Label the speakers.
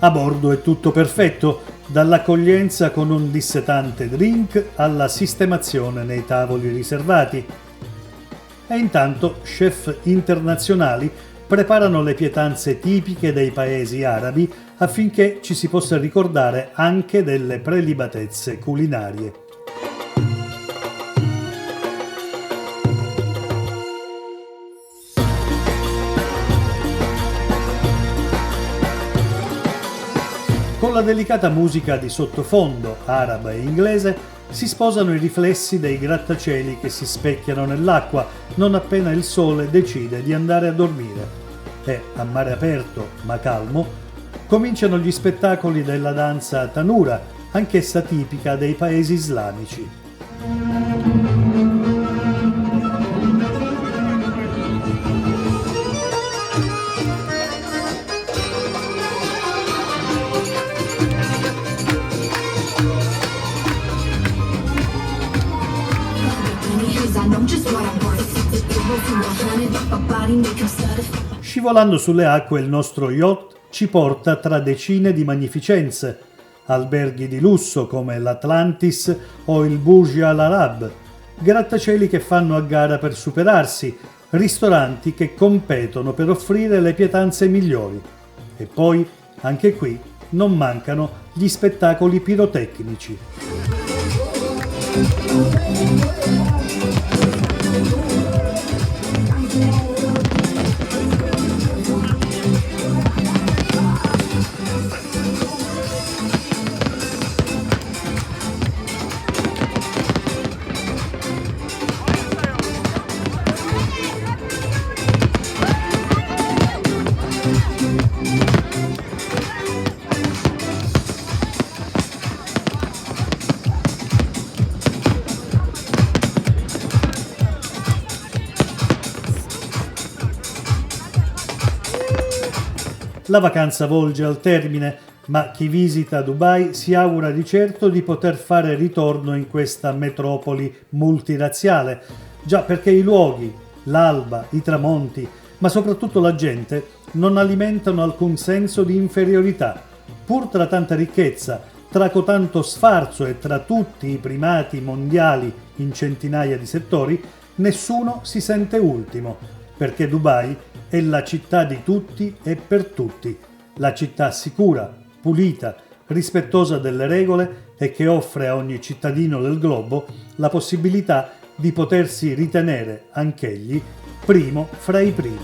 Speaker 1: A bordo è tutto perfetto, dall'accoglienza con un dissetante drink alla sistemazione nei tavoli riservati. E intanto chef internazionali preparano le pietanze tipiche dei paesi arabi affinché ci si possa ricordare anche delle prelibatezze culinarie. Con la delicata musica di sottofondo, araba e inglese, si sposano i riflessi dei grattacieli che si specchiano nell'acqua non appena il sole decide di andare a dormire. E, a mare aperto ma calmo, cominciano gli spettacoli della danza tanura, anch'essa tipica dei paesi islamici. Scivolando sulle acque il nostro yacht ci porta tra decine di magnificenze, alberghi di lusso come l'Atlantis o il Burj Al Arab, grattacieli che fanno a gara per superarsi, ristoranti che competono per offrire le pietanze migliori. E poi, anche qui, non mancano gli spettacoli pirotecnici. La vacanza volge al termine, ma chi visita Dubai si augura di certo di poter fare ritorno in questa metropoli multirazziale, già perché i luoghi, l'alba, i tramonti, ma soprattutto la gente non alimentano alcun senso di inferiorità. Pur tra tanta ricchezza, tra cotanto sfarzo e tra tutti i primati mondiali in centinaia di settori, nessuno si sente ultimo, perché Dubai è la città di tutti e per tutti, la città sicura, pulita, rispettosa delle regole e che offre a ogni cittadino del globo la possibilità di potersi ritenere anch'egli primo fra i primi.